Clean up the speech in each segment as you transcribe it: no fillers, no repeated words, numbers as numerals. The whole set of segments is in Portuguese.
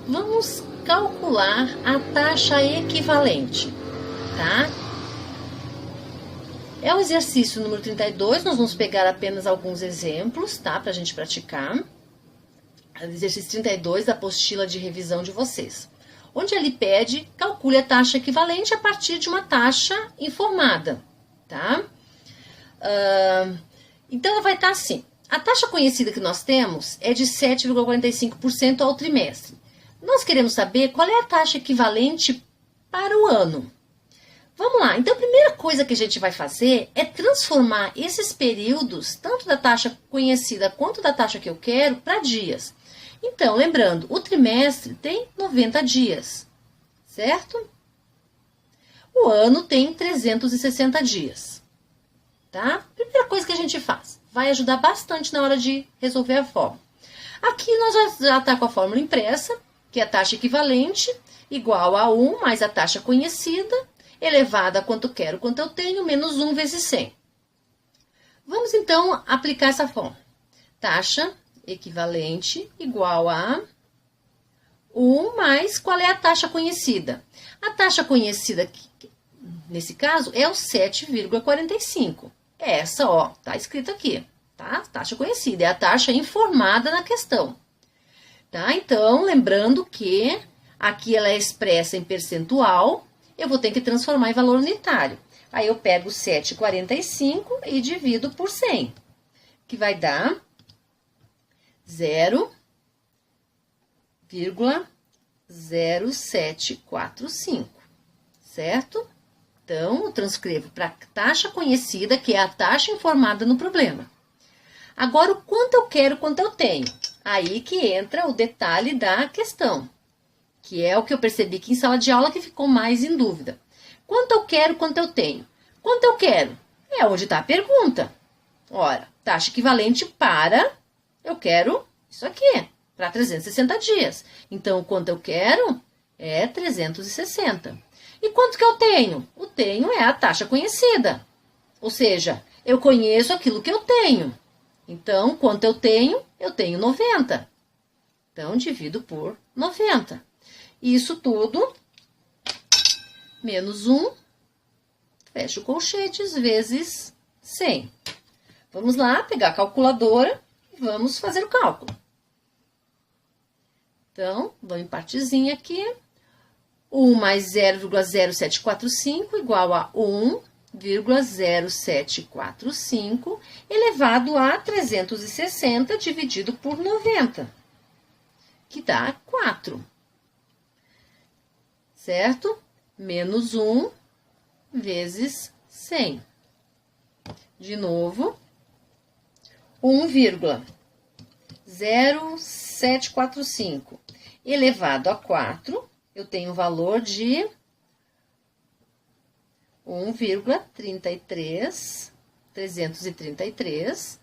Vamos calcular a taxa equivalente, tá? É o exercício número 32, nós vamos pegar apenas alguns exemplos, tá? Pra gente praticar. Exercício 32 da apostila de revisão de vocês. Onde ele pede, calcule a taxa equivalente a partir de uma taxa informada, tá? Então, ela vai estar assim. A taxa conhecida que nós temos é de 7,45% ao trimestre. Nós queremos saber qual é a taxa equivalente para o ano. Vamos lá. Então, a primeira coisa que a gente vai fazer é transformar esses períodos, tanto da taxa conhecida quanto da taxa que eu quero, para dias. Então, lembrando, o trimestre tem 90 dias, certo? O ano tem 360 dias, tá? Primeira coisa que a gente faz, vai ajudar bastante na hora de resolver a fórmula. Aqui nós já está com a fórmula impressa, que é a taxa equivalente, igual a 1 mais a taxa conhecida, elevada a quanto quero, quanto eu tenho, menos 1 vezes 100. Vamos, então, aplicar essa fórmula. Taxa equivalente igual a 1 mais qual é a taxa conhecida. A taxa conhecida, nesse caso, é o 7,45. Essa, ó, tá escrito aqui, tá? Taxa conhecida, é a taxa informada na questão. Tá? Então, lembrando que aqui ela é expressa em percentual, eu vou ter que transformar em valor unitário. Aí eu pego 7,45 e divido por 100, que vai dar 0,0745, certo? Então, eu transcrevo para a taxa conhecida, que é a taxa informada no problema. Agora, o quanto eu quero, quanto eu tenho. Aí que entra o detalhe da questão, que é o que eu percebi que em sala de aula que ficou mais em dúvida. Quanto eu quero, quanto eu tenho. Quanto eu quero? É onde está a pergunta. Ora, taxa equivalente para... Eu quero isso aqui, para 360 dias. Então, quanto eu quero é 360. E quanto que eu tenho? O tenho é a taxa conhecida. Ou seja, eu conheço aquilo que eu tenho. Então, quanto eu tenho? Eu tenho 90. Então, divido por 90. Isso tudo, menos 1, fecho colchetes, vezes 100. Vamos lá, pegar a calculadora. Vamos fazer o cálculo. Então, vamos em partezinha aqui. 1 mais 0,0745 igual a 1,0745 elevado a 360 dividido por 90, que dá 4. Certo? Menos 1 vezes 100. De novo. 1,0745 elevado a 4, eu tenho o valor de 1,333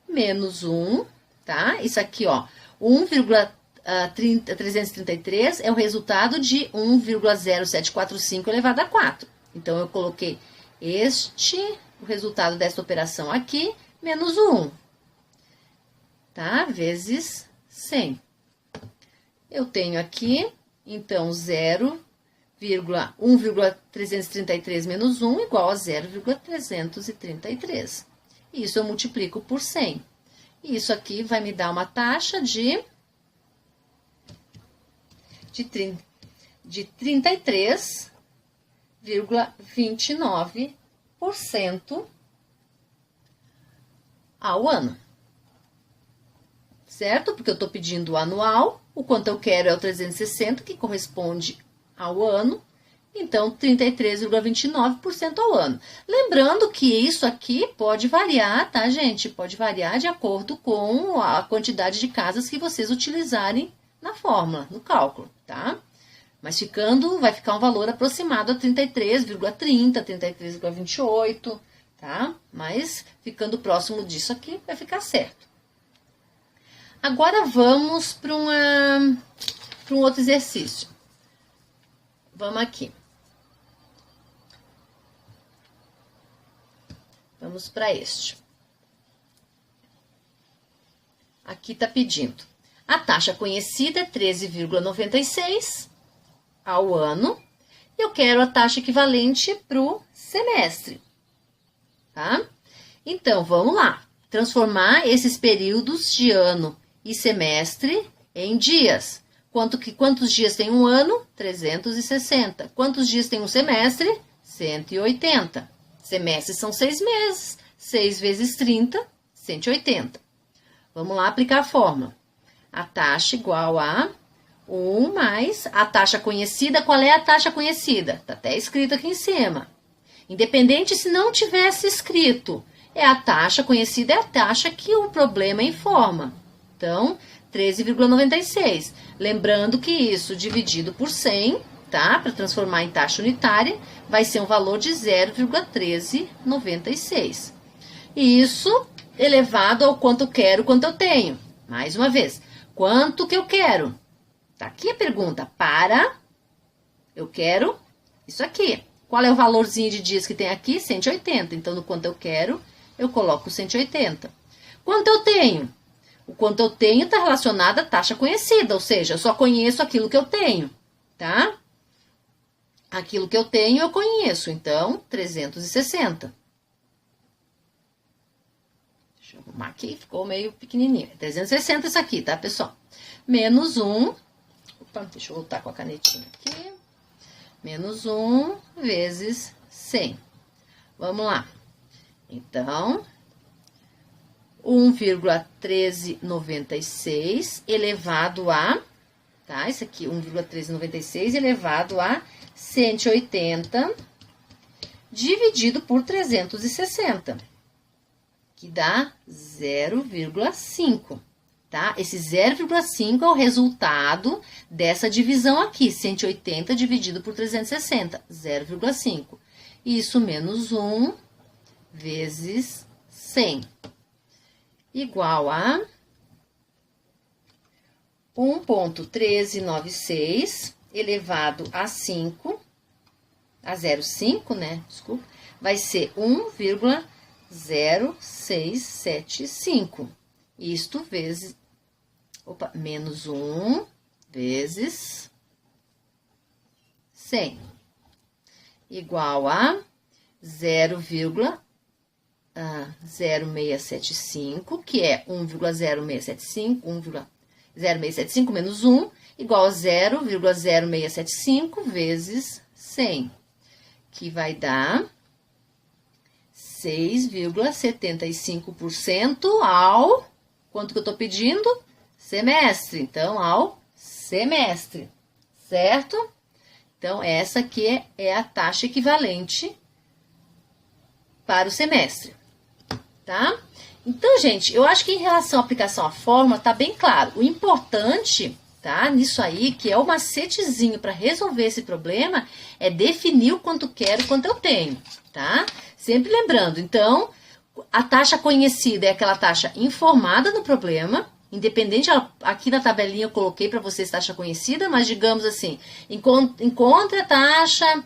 menos 1, tá? Isso aqui, ó, 1,333 é o resultado de 1,0745 elevado a 4. Então, eu coloquei o resultado dessa operação aqui, menos 1, tá? Vezes 100. Eu tenho aqui, então, 1,333 menos 1 igual a 0,333. Isso eu multiplico por 100. E isso aqui vai me dar uma taxa de 33,29% ao ano. Certo? Porque eu estou pedindo o anual, o quanto eu quero é o 360, que corresponde ao ano, então 33,29% ao ano. Lembrando que isso aqui pode variar, tá, gente? Pode variar de acordo com a quantidade de casas que vocês utilizarem na fórmula, no cálculo, tá? Mas vai ficar um valor aproximado a 33,30, 33,28, tá? Mas ficando próximo disso aqui, vai ficar certo. Agora, vamos para um outro exercício. Vamos aqui. Vamos para este. Aqui está pedindo. A taxa conhecida é 13,96 ao ano. Eu quero a taxa equivalente para o semestre, tá? Então, vamos lá. Transformar esses períodos de ano e semestre em dias. Quantos dias tem um ano? 360. Quantos dias tem um semestre? 180. Semestres são 6 meses. 6 vezes 30, 180. Vamos lá aplicar a fórmula. A taxa igual a 1 mais a taxa conhecida. Qual é a taxa conhecida? Está até escrito aqui em cima. Independente se não tivesse escrito, a taxa conhecida é a taxa que o problema informa. Então, 13,96. Lembrando que isso dividido por 100, tá? Para transformar em taxa unitária, vai ser um valor de 0,1396. E isso elevado ao quanto eu quero, quanto eu tenho. Mais uma vez, quanto que eu quero? Tá aqui a pergunta. Eu quero isso aqui. Qual é o valorzinho de dias que tem aqui? 180. Então, no quanto eu quero, eu coloco 180. Quanto eu tenho? O quanto eu tenho está relacionado à taxa conhecida, ou seja, eu só conheço aquilo que eu tenho, tá? Aquilo que eu tenho eu conheço, então, 360. Deixa eu arrumar aqui, ficou meio pequenininho. 360 isso aqui, tá, pessoal? Menos 1, opa, deixa eu voltar com a canetinha aqui. Menos 1 vezes 100. Vamos lá. Então, 1,1396 elevado a, tá? Isso aqui, 1,1396 elevado a 180 dividido por 360, que dá 0,5, tá? Esse 0,5 é o resultado dessa divisão aqui, 180 dividido por 360, 0,5. Isso menos 1 vezes 100. Igual a 1,1396 elevado a 5, a 0,5, né? Desculpa, vai ser 1,0675. Isto vezes, menos 1 vezes 100. Igual a 0,0675, que é 1,0675 menos 1, igual a 0,0675 vezes 100, que vai dar 6,75% ao, quanto que eu estou pedindo? Semestre, então ao semestre, certo? Então, essa aqui é a taxa equivalente para o semestre, tá? Então, gente, eu acho que em relação à aplicação à fórmula, tá bem claro. O importante, tá, nisso aí, que é o macetezinho para resolver esse problema, é definir o quanto quero e quanto eu tenho, tá? Sempre lembrando, então, a taxa conhecida é aquela taxa informada no problema, independente, aqui na tabelinha eu coloquei para vocês taxa conhecida, mas digamos assim, encontre a taxa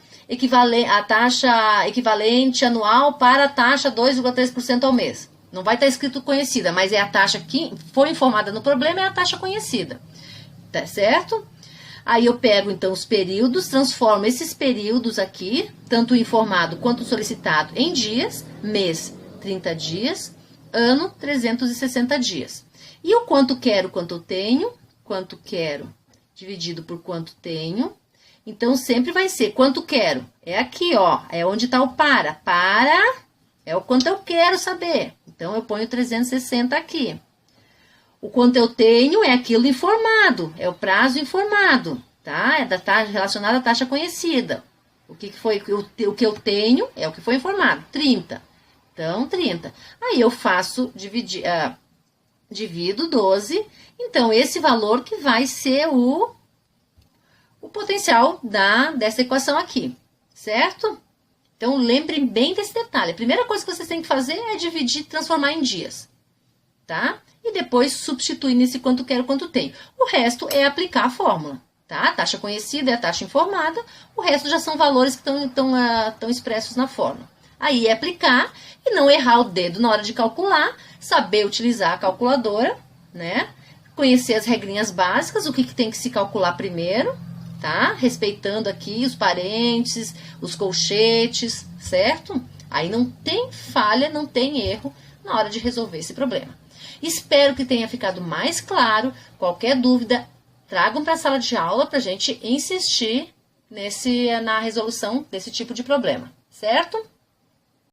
equivalente anual para a taxa 2,3% ao mês. Não vai estar escrito conhecida, mas é a taxa que foi informada no problema, é a taxa conhecida, tá certo? Aí eu pego, então, os períodos, transformo esses períodos aqui, tanto o informado quanto o solicitado, em dias, mês, 30 dias, ano, 360 dias. E o quanto quero, quanto eu tenho, quanto quero dividido por quanto tenho. Então, sempre vai ser quanto quero. É aqui, ó, é onde está o para. Para é o quanto eu quero saber. Então, eu ponho 360 aqui. O quanto eu tenho é aquilo informado, é o prazo informado, tá? É da taxa relacionada à taxa conhecida. O que eu tenho é o que foi informado, 30. Então, 30. Aí eu faço divido 12. Então, esse valor que vai ser o potencial dessa equação aqui, certo? Então, lembrem bem desse detalhe. A primeira coisa que vocês têm que fazer é dividir, transformar em dias, tá? E depois substituir nesse quanto quero, quanto tenho. O resto é aplicar a fórmula, tá? A taxa conhecida é a taxa informada, o resto já são valores que estão expressos na fórmula. Aí é aplicar e não errar o dedo na hora de calcular, saber utilizar a calculadora, né? conhecer as regrinhas básicas, o que tem que se calcular primeiro, tá? Respeitando aqui os parênteses, os colchetes, certo? Aí não tem falha, não tem erro na hora de resolver esse problema. Espero que tenha ficado mais claro. Qualquer dúvida, tragam para a sala de aula para a gente insistir na resolução desse tipo de problema, certo?